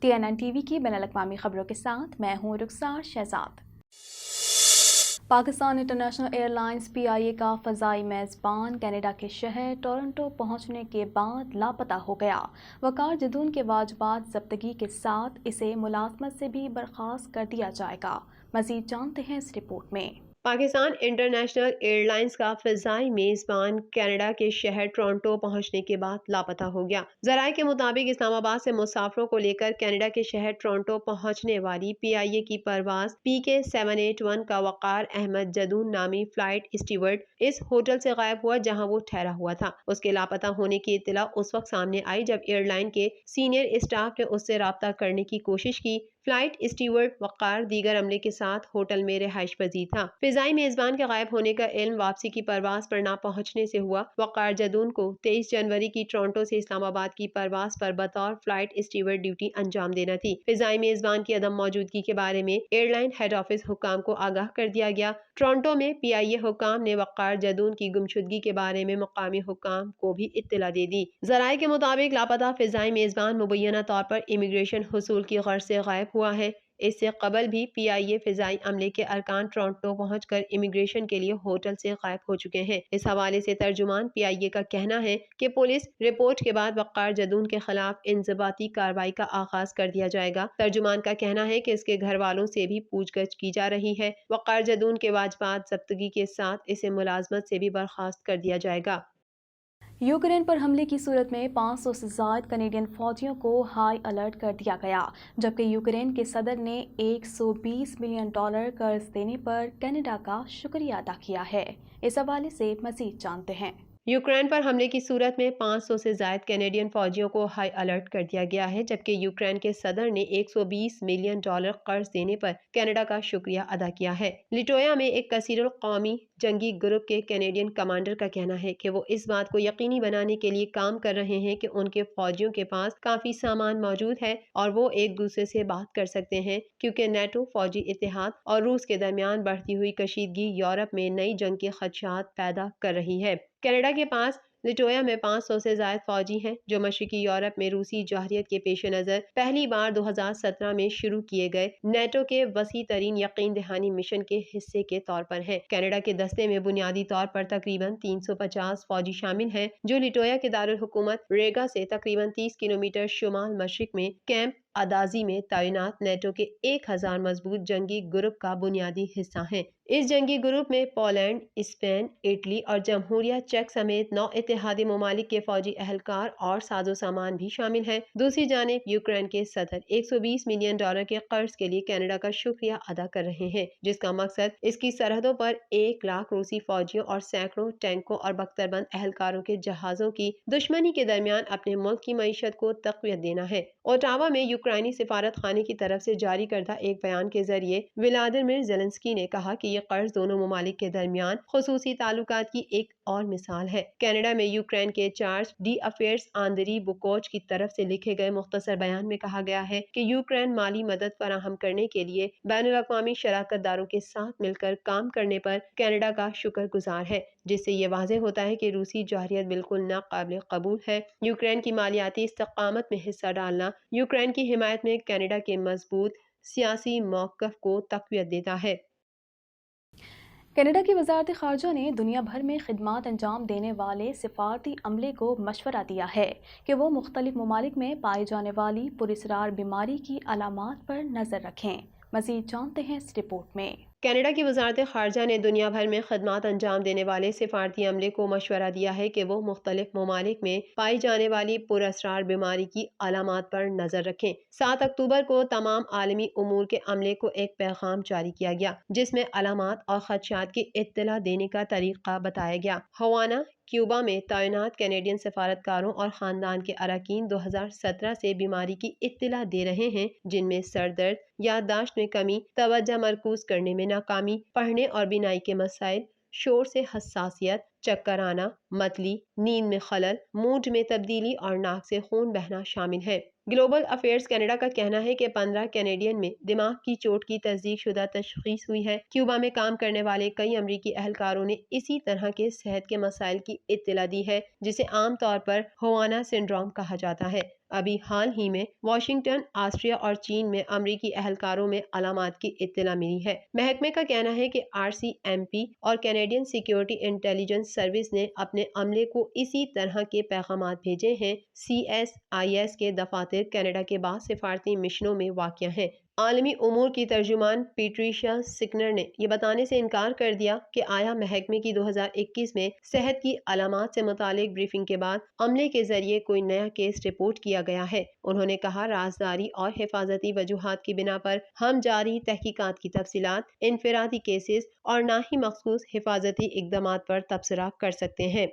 TNN TV کی بین الاقوامی خبروں کے ساتھ میں ہوں Rukhsar Shahzad. Pakistan international airlines PIA کا فضائی میزبان کینیڈا کے شہر ٹورنٹو پہنچنے کے بعد لاپتہ ہو گیا۔ وقار جدون کے واجبات ضبطگی کے ساتھ اسے ملازمت سے بھی برخاست کر دیا جائے گا۔ مزید جانتے ہیں اس رپورٹ میں۔ پاکستان انٹرنیشنل ایئر لائنز کا فضائی میزبان کینیڈا کے شہر ٹورنٹو پہنچنے کے بعد لاپتہ ہو گیا۔ ذرائع کے مطابق اسلام آباد سے مسافروں کو لے کر کینیڈا کے شہر ٹورنٹو پہنچنے والی PIA کی پرواز PK 781 کا وقار احمد جدون نامی فلائٹ اسٹیورڈ اس ہوٹل سے غائب ہوا جہاں وہ ٹھہرا ہوا تھا۔ اس کے لاپتہ ہونے کی اطلاع اس وقت سامنے آئی جب ایئر لائن کے سینئر اسٹاف نے اس سے رابطہ کرنے کی کوشش کی۔ فلائٹ اسٹیورڈ وقار دیگر عملے کے ساتھ ہوٹل میں رہائش پذیر تھا۔ فضائی میزبان کے غائب ہونے کا علم واپسی کی پرواز پر نہ پہنچنے سے ہوا۔ وقار جدون کو 23 جنوری کی ٹورنٹو سے اسلام آباد کی پرواز پر بطور فلائٹ اسٹیورڈ ڈیوٹی انجام دینا تھی۔ فضائی میزبان کی عدم موجودگی کے بارے میں ایئر لائن ہیڈ آفس حکام کو آگاہ کر دیا گیا۔ ٹورنٹو میں PIA حکام نے وقار جدون کی گمشدگی کے بارے میں مقامی حکام کو بھی اطلاع دے دی۔ ذرائع کے مطابق لاپتہ فضائی میزبان مبینہ طور پر امیگریشن حصول کی غرض سے غائب ہوا ہے۔ اس سے قبل بھی PIA فضائی عملے کے ارکان ٹورنٹو پہنچ کر امیگریشن کے لیے ہوٹل سے غائب ہو چکے ہیں۔ اس حوالے سے ترجمان PIA کا کہنا ہے کہ پولیس رپورٹ کے بعد وقار جدون کے خلاف انضباطی کارروائی کا آغاز کر دیا جائے گا۔ ترجمان کا کہنا ہے کہ اس کے گھر والوں سے بھی پوچھ گچھ کی جا رہی ہے۔ وقار جدون کے واجبات ضبطگی کے ساتھ اسے ملازمت سے بھی برخاست کر دیا جائے گا۔ یوکرین پر حملے کی صورت میں 500 سے زائد کنیڈین فوجیوں کو ہائی الرٹ کر دیا گیا، جبکہ یوکرین کے صدر نے $120 ملین قرض دینے پر کینیڈا کا شکریہ ادا کیا ہے۔ اس حوالے سے مزید جانتے ہیں۔ یوکرین پر حملے کی صورت میں 500 سے زائد کینیڈین فوجیوں کو ہائی الرٹ کر دیا گیا ہے، جبکہ یوکرین کے صدر نے $120 ملین قرض دینے پر کینیڈا کا شکریہ ادا کیا ہے۔ لٹویا میں ایک کثیر القومی جنگی گروپ کے کینیڈین کمانڈر کا کہنا ہے کہ وہ اس بات کو یقینی بنانے کے لیے کام کر رہے ہیں کہ ان کے فوجیوں کے پاس کافی سامان موجود ہے اور وہ ایک دوسرے سے بات کر سکتے ہیں، کیونکہ نیٹو فوجی اتحاد اور روس کے درمیان بڑھتی ہوئی کشیدگی یورپ میں نئی جنگ کے خدشات پیدا کر رہی ہے۔ کینیڈا کے پاس لٹویا میں 500 سے زائد فوجی ہیں، جو مشرقی یورپ میں روسی جارحیت کے پیش نظر پہلی بار 2017 میں شروع کیے گئے نیٹو کے وسیع ترین یقین دہانی مشن کے حصے کے طور پر ہیں۔ کینیڈا کے دستے میں بنیادی طور پر تقریباً 350 فوجی شامل ہیں، جو لٹویا کے دارالحکومت ریگا سے تقریباً 30 کلومیٹر شمال مشرق میں کیمپ ادازی میں تعینات نیٹو کے 1000 مضبوط جنگی گروپ کا بنیادی حصہ ہیں۔ اس جنگی گروپ میں پولینڈ، اسپین، اٹلی اور جمہوریہ چیک سمیت 9 اتحادی ممالک کے فوجی اہلکار اور ساز و سامان بھی شامل ہیں۔ دوسری جانب یوکرین کے صدر $120 ملین کے قرض کے لیے کینیڈا کا شکریہ ادا کر رہے ہیں، جس کا مقصد اس کی سرحدوں پر 1 لاکھ روسی فوجیوں اور سینکڑوں ٹینکوں اور بختربند اہلکاروں کے جہازوں کی دشمنی کے درمیان اپنے ملک کی معیشت کو تقویت دینا ہے۔ اوٹاوا میں یوکرینی سفارت خانے کی طرف سے جاری کردہ ایک بیان کے ذریعے ولادیمیر زیلنسکی نے کہا کہ یہ قرض دونوں ممالک کے درمیان خصوصی تعلقات کی ایک اور مثال ہے۔ کینیڈا میں یوکرین کے چارج ڈی افیئرز آندری بوکوچ کی طرف سے لکھے گئے مختصر بیان میں کہا گیا ہے کہ یوکرین مالی مدد فراہم کرنے کے لیے بین الاقوامی شراکت داروں کے ساتھ مل کر کام کرنے پر کینیڈا کا شکر گزار ہے، جس سے یہ واضح ہوتا ہے کہ روسی جارحیت بالکل ناقابل قبول ہے۔ یوکرین کی مالیاتی استقامت میں حصہ ڈالنا یوکرین کی حمایت میں کینیڈا کے مضبوط سیاسی موقف کو تقویت دیتا ہے۔ کینیڈا کی وزارت خارجہ نے دنیا بھر میں خدمات انجام دینے والے سفارتی عملے کو مشورہ دیا ہے کہ وہ مختلف ممالک میں پائی جانے والی پراسرار بیماری کی علامات پر نظر رکھیں۔ مزید جانتے ہیں اس رپورٹ میں۔ کینیڈا کی وزارت خارجہ نے دنیا بھر میں خدمات انجام دینے والے سفارتی عملے کو مشورہ دیا ہے کہ وہ مختلف ممالک میں پائی جانے والی پراسرار بیماری کی علامات پر نظر رکھیں۔ 7 اکتوبر کو تمام عالمی امور کے عملے کو ایک پیغام جاری کیا گیا، جس میں علامات اور خدشات کی اطلاع دینے کا طریقہ بتایا گیا۔ ہوانا، کیوبا میں تعینات کینیڈین سفارتکاروں اور خاندان کے اراکین 2017 سے بیماری کی اطلاع دے رہے ہیں، جن میں سر درد، یادداشت میں کمی، توجہ مرکوز کرنے میں ناکامی، پڑھنے اور بینائی کے مسائل، شور سے حساسیت، چکر آنا، متلی، نیند میں خلل، موڈ میں تبدیلی اور ناک سے خون بہنا شامل ہے۔ گلوبل افیئرز کینیڈا کا کہنا ہے کہ 15 کینیڈین میں دماغ کی چوٹ کی تصدیق شدہ تشخیص ہوئی ہے۔ کیوبا میں کام کرنے والے کئی امریکی اہلکاروں نے اسی طرح کے صحت کے مسائل کی اطلاع دی ہے، جسے عام طور پر ہوانا سنڈروم کہا جاتا ہے۔ ابھی حال ہی میں واشنگٹن، آسٹریا اور چین میں امریکی اہلکاروں میں علامات کی اطلاع ملی ہے۔ محکمے کا کہنا ہے کہ RCMP اور کینیڈین سیکیورٹی انٹیلیجنس سروس نے اپنے عملے کو اسی طرح کے پیغامات بھیجے ہیں۔ CSIS کے دفاتر کینیڈا کے بعد سفارتی مشنوں میں واقع ہیں۔ عالمی امور کی ترجمان پیٹریشیا سکنر نے یہ بتانے سے انکار کر دیا کہ آیا محکمے کی 2021 میں صحت کی علامات سے متعلق بریفنگ کے بعد عملے کے ذریعے کوئی نیا کیس رپورٹ کیا گیا ہے۔ انہوں نے کہا، رازداری اور حفاظتی وجوہات کی بنا پر ہم جاری تحقیقات کی تفصیلات، انفرادی کیسز اور نہ ہی مخصوص حفاظتی اقدامات پر تبصرہ کر سکتے ہیں۔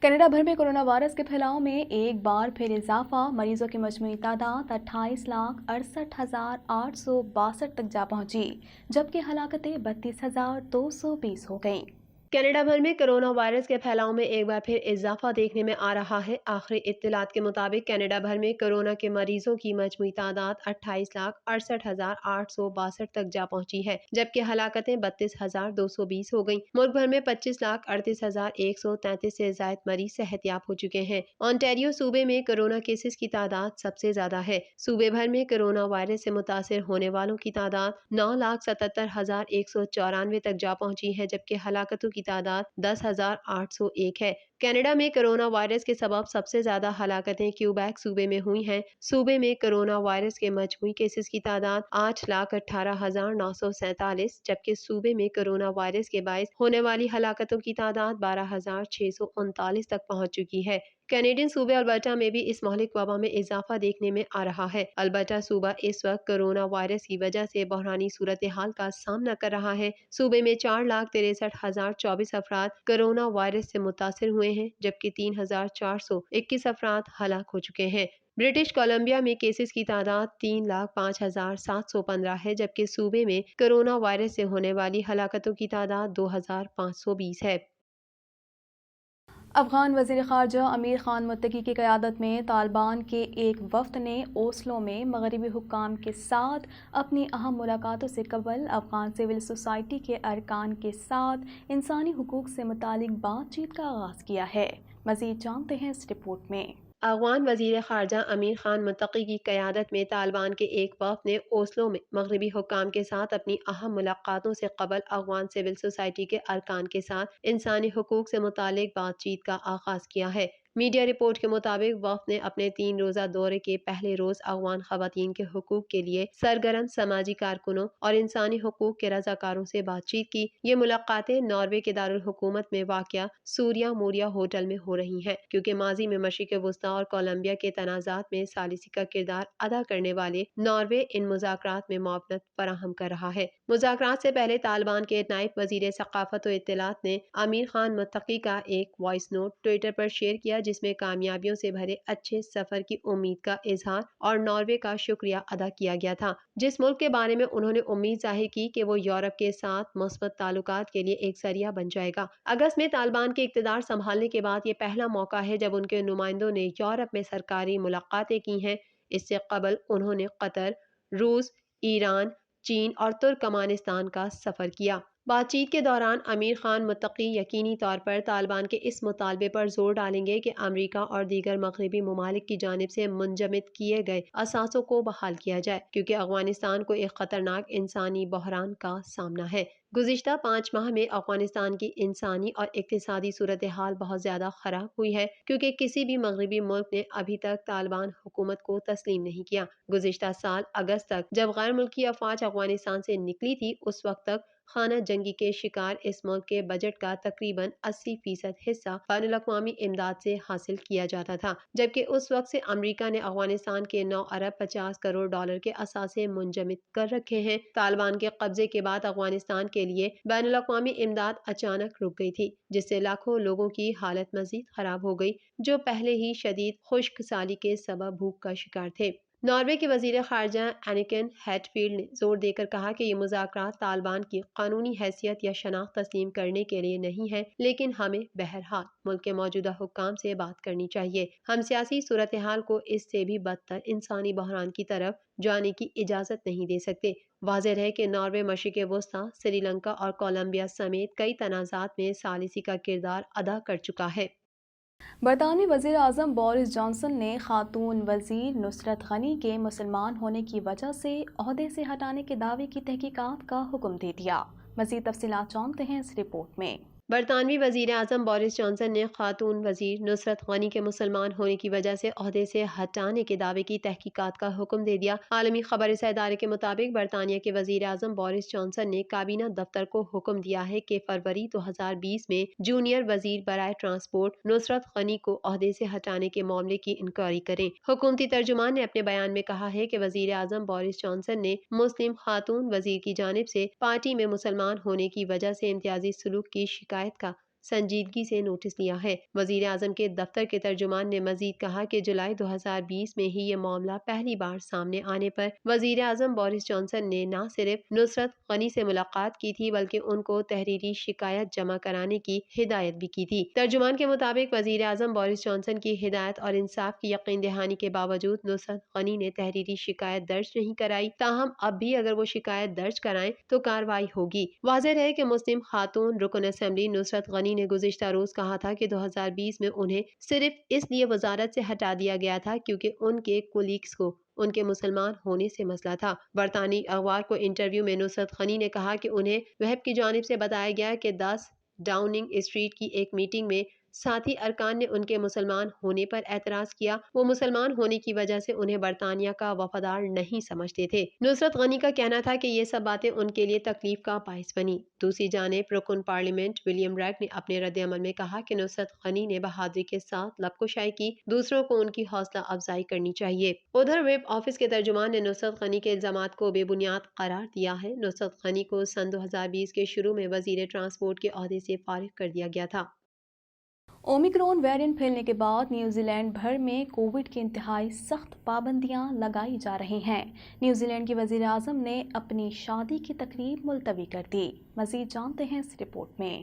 کینیڈا بھر میں کورونا وائرس کے پھیلاؤ میں ایک بار پھر اضافہ، مریضوں کی مجموعی تعداد 28,68,862 تک جا پہنچی، جبکہ ہلاکتیں 32,220 ہو گئیں۔ کینیڈا بھر میں کرونا وائرس کے پھیلاؤ میں ایک بار پھر اضافہ دیکھنے میں آ رہا ہے۔ آخری اطلاعات کے مطابق کینیڈا بھر میں کورونا کے مریضوں کی مجموعی تعداد 28,68,862 تک جا پہنچی ہے، جبکہ ہلاکتیں 32,220 ہو گئیں۔ ملک بھر میں 25,38,133 سے زائد مریض صحت یاب ہو چکے ہیں۔ اونٹاریو صوبے میں کورونا کیسز کی تعداد سب سے زیادہ ہے۔ صوبے بھر میں کورونا وائرس سے متاثر ہونے والوں کی تعداد 9,77,194 تک جا پہنچی ہے، جبکہ ہلاکتوں کی تعداد 10,801 ہے۔ کینیڈا میں کورونا وائرس کے سبب سب سے زیادہ ہلاکتیں کیوبیک صوبے میں ہوئی ہیں۔ صوبے میں کورونا وائرس کے مجموعی کیسز کی تعداد 8,18,947، جبکہ صوبے میں کورونا وائرس کے باعث ہونے والی ہلاکتوں کی تعداد 12,639 تک پہنچ چکی ہے۔ کینیڈین صوبے البرٹا میں بھی اس مہلک وبا میں اضافہ دیکھنے میں آ رہا ہے۔ البرٹا صوبہ اس وقت کورونا وائرس کی وجہ سے بحرانی صورتحال کا سامنا کر رہا ہے۔ صوبے میں 4,63,024 افراد کورونا وائرس سے متاثر ہوئے ہیں، جبکہ 3,421 افراد ہلاک ہو چکے ہیں۔ برٹش کولمبیا میں کیسز کی تعداد 3,05,715 ہے، جبکہ صوبے میں کورونا وائرس سے ہونے والی ہلاکتوں کی تعداد 2,520 ہے۔ افغان وزیر خارجہ امیر خان متقی کی قیادت میں طالبان کے ایک وفد نے اوسلو میں مغربی حکام کے ساتھ اپنی اہم ملاقاتوں سے قبل افغان سول سوسائٹی کے ارکان کے ساتھ انسانی حقوق سے متعلق بات چیت کا آغاز کیا ہے۔ مزید جانتے ہیں اس رپورٹ میں۔ افغان وزیر خارجہ امیر خان متقی کی قیادت میں طالبان کے ایک وفد نے اوسلو میں مغربی حکام کے ساتھ اپنی اہم ملاقاتوں سے قبل افغان سول سوسائٹی کے ارکان کے ساتھ انسانی حقوق سے متعلق بات چیت کا آغاز کیا ہے۔ میڈیا رپورٹ کے مطابق وفد نے اپنے 3 روزہ دورے کے پہلے روز افغان خواتین کے حقوق کے لیے سرگرم سماجی کارکنوں اور انسانی حقوق کے رضاکاروں سے بات چیت کی۔ یہ ملاقاتیں ناروے کے دارالحکومت میں واقع سوریا موریا ہوٹل میں ہو رہی ہیں، کیونکہ ماضی میں مشرق وسطیٰ اور کولمبیا کے تنازعات میں ثالثی کا کردار ادا کرنے والے ناروے ان مذاکرات میں معاونت فراہم کر رہا ہے۔ مذاکرات سے پہلے طالبان کے نائب وزیر ثقافت و اطلاعات نے امیر خان متقی کا ایک وائس نوٹ ٹویٹر پر شیئر کیا، جس میں کامیابیوں سے بھرے اچھے سفر کی امید کا اظہار اور ناروے کا شکریہ ادا کیا گیا تھا، جس ملک کے بارے میں انہوں نے امید ظاہر کی کہ وہ یورپ کے ساتھ مثبت تعلقات کے لیے ایک ذریعہ بن جائے گا۔ اگست میں طالبان کے اقتدار سنبھالنے کے بعد یہ پہلا موقع ہے جب ان کے نمائندوں نے یورپ میں سرکاری ملاقاتیں کی ہیں۔ اس سے قبل انہوں نے قطر، روس، ایران، چین اور ترکمانستان کا سفر کیا۔ بات چیت کے دوران امیر خان متقی یقینی طور پر طالبان کے اس مطالبے پر زور ڈالیں گے کہ امریکہ اور دیگر مغربی ممالک کی جانب سے منجمد کیے گئے اثاثوں کو بحال کیا جائے، کیونکہ افغانستان کو ایک خطرناک انسانی بحران کا سامنا ہے۔ گزشتہ 5 ماہ میں افغانستان کی انسانی اور اقتصادی صورتحال بہت زیادہ خراب ہوئی ہے، کیونکہ کسی بھی مغربی ملک نے ابھی تک طالبان حکومت کو تسلیم نہیں کیا۔ گزشتہ سال اگست تک جب غیر ملکی افواج افغانستان سے نکلی تھی، اس وقت تک خانہ جنگی کے شکار اس ملک کے بجٹ کا تقریباً 80% حصہ بین الاقوامی امداد سے حاصل کیا جاتا تھا، جبکہ اس وقت سے امریکہ نے افغانستان کے 9 ارب 50 کروڑ ڈالر کے اثاثے منجمد کر رکھے ہیں۔ طالبان کے قبضے کے بعد افغانستان کے لیے بین الاقوامی امداد اچانک رک گئی تھی، جس سے لاکھوں لوگوں کی حالت مزید خراب ہو گئی، جو پہلے ہی شدید خشک سالی کے سبب بھوک کا شکار تھے۔ ناروے کے وزیر خارجہ اینیکن ہیٹفیلڈ نے زور دے کر کہا کہ یہ مذاکرات طالبان کی قانونی حیثیت یا شناخت تسلیم کرنے کے لیے نہیں ہے، لیکن ہمیں بہرحال ملک کے موجودہ حکام سے بات کرنی چاہیے۔ ہم سیاسی صورتحال کو اس سے بھی بدتر انسانی بحران کی طرف جانے کی اجازت نہیں دے سکتے۔ واضح ہے کہ ناروے مشرق وسطیٰ، سری لنکا اور کولمبیا سمیت کئی تنازعات میں ثالثی کا کردار ادا کر چکا ہے۔ برطانوی وزیر اعظم بورس جانسن نے خاتون وزیر نصرت غنی کے مسلمان ہونے کی وجہ سے عہدے سے ہٹانے کے دعوے کی تحقیقات کا حکم دے دیا۔ مزید تفصیلات جانتے ہیں اس رپورٹ میں۔ برطانوی وزیر اعظم بورس جانسن نے خاتون وزیر نصرت غنی کے مسلمان ہونے کی وجہ سے عہدے سے ہٹانے کے دعوے کی تحقیقات کا حکم دے دیا۔ عالمی خبر رساں ادارے کے مطابق برطانیہ کے وزیر اعظم بورس جانسن نے کابینہ دفتر کو حکم دیا ہے کہ فروری 2020 میں جونیئر وزیر برائے ٹرانسپورٹ نصرت غنی کو عہدے سے ہٹانے کے معاملے کی انکوائری کریں۔ حکومتی ترجمان نے اپنے بیان میں کہا ہے کہ وزیر اعظم بورس جانسن نے مسلم خاتون وزیر کی جانب سے پارٹی میں مسلمان ہونے کی وجہ سے امتیازی سلوک کی شکایت کا سنجیدگی سے نوٹس لیا ہے۔ وزیر اعظم کے دفتر کے ترجمان نے مزید کہا کہ جولائی 2020 میں ہی یہ معاملہ پہلی بار سامنے آنے پر وزیر اعظم بورس جانسن نے نہ صرف نصرت غنی سے ملاقات کی تھی بلکہ ان کو تحریری شکایت جمع کرانے کی ہدایت بھی کی تھی۔ ترجمان کے مطابق وزیر اعظم بورس جانسن کی ہدایت اور انصاف کی یقین دہانی کے باوجود نصرت غنی نے تحریری شکایت درج نہیں کرائی، تاہم اب بھی اگر وہ شکایت درج کرائیں تو کارروائی ہوگی۔ واضح رہے کہ مسلم خاتون رکن اسمبلی نصرت غنی نے گزشتہ روز کہا تھا کہ 2020 میں انہیں صرف اس لیے وزارت سے ہٹا دیا گیا تھا کیونکہ ان کے کولیگز کو ان کے مسلمان ہونے سے مسئلہ تھا۔ برطانوی اخبار کو انٹرویو میں نصرت غنی نے کہا کہ انہیں وہب کی جانب سے بتایا گیا کہ 10 ڈاؤننگ اسٹریٹ کی ایک میٹنگ میں ساتھی ارکان نے ان کے مسلمان ہونے پر اعتراض کیا۔ وہ مسلمان ہونے کی وجہ سے انہیں برطانیہ کا وفادار نہیں سمجھتے تھے۔ نصرت غنی کا کہنا تھا کہ یہ سب باتیں ان کے لیے تکلیف کا باعث بنی۔ دوسری جانب رکن پارلیمنٹ ولیم ریگ نے اپنے رد عمل میں کہا کہ نصرت غنی نے بہادری کے ساتھ لب کشائی کی، دوسروں کو ان کی حوصلہ افزائی کرنی چاہیے۔ ادھر ویب آفس کے ترجمان نے نصرت غنی کے الزامات کو بے بنیاد قرار دیا ہے۔ نصرت غنی کو سن 2020 کے شروع میں وزیر ٹرانسپورٹ کے عہدے سے فارغ کر دیا گیا تھا۔ اومیکرون ویرینٹ پھیلنے کے بعد نیوزی لینڈ بھر میں کووڈ کی انتہائی سخت پابندیاں لگائی جا رہی ہیں۔ نیوزی لینڈ کی وزیر اعظم نے اپنی شادی کی تقریب ملتوی کر دی۔ مزید جانتے ہیں اس رپورٹ میں۔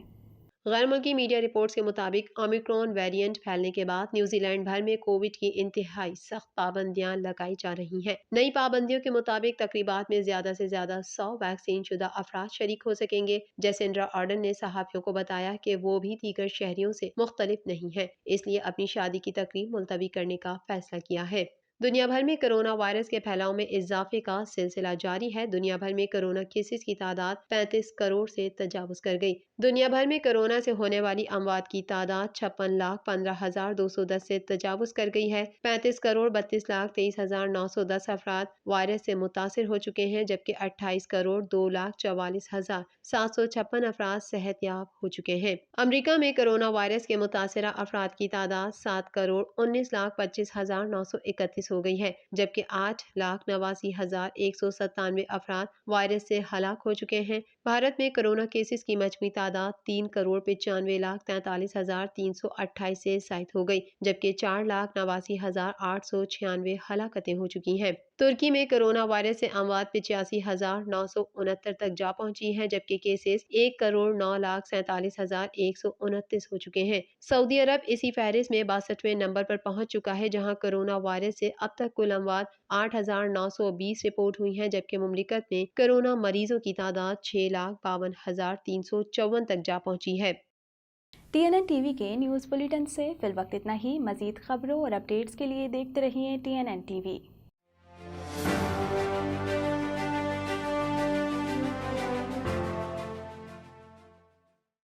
غیر ملکی میڈیا رپورٹس کے مطابق اومیکرون ویرینٹ پھیلنے کے بعد نیوزی لینڈ بھر میں کووڈ کی انتہائی سخت پابندیاں لگائی جا رہی ہیں۔ نئی پابندیوں کے مطابق تقریبات میں زیادہ سے زیادہ 100 ویکسین شدہ افراد شریک ہو سکیں گے۔ جیسنڈرا آرڈن نے صحافیوں کو بتایا کہ وہ بھی دیگر شہریوں سے مختلف نہیں ہیں، اس لیے اپنی شادی کی تقریب ملتوی کرنے کا فیصلہ کیا ہے۔ دنیا بھر میں کرونا وائرس کے پھیلاؤ میں اضافے کا سلسلہ جاری ہے۔ دنیا بھر میں کرونا کیسز کی تعداد 35 کروڑ سے تجاوز کر گئی۔ دنیا بھر میں کرونا سے ہونے والی اموات کی تعداد 56,15,210 سے تجاوز کر گئی ہے۔ 35 کروڑ 32,23,910 افراد وائرس سے متاثر ہو چکے ہیں، جبکہ 28 کروڑ 2,44,756 افراد صحت یاب ہو چکے ہیں۔ امریکہ میں کرونا وائرس کے متاثرہ افراد کی تعداد 7 کروڑ 19,25,931 ہو گئی ہے، جبکہ 8,89,197 افراد وائرس سے ہلاک ہو چکے ہیں۔ بھارت میں کرونا کیسز کی مجموعی تعداد 3 کروڑ 95,43,328 سے زائد ہو گئی، جبکہ 4,89,896 ہلاکتیں ہو چکی ہیں۔ ترکی میں کرونا وائرس سے اموات 85,969 تک جا پہنچی ہیں، جبکہ کیسز 1 کروڑ 9,47,129 ہو چکے ہیں۔ سعودی عرب اسی فہرست میں 62ویں نمبر پر پہنچ چکا ہے، جہاں کرونا وائرس سے اب تک کل اموات 8,920 رپورٹ ہوئی ہیں، جبکہ مملکت میں کرونا مریضوں کی تعداد 6,52,354 تک جا پہنچی ہے۔ TNN ٹی وی کے نیوز بلیٹن سے فی الوقت اتنا ہی۔ مزید خبروں اور اپڈیٹس کے لیے دیکھتے رہیے TNN ٹی وی۔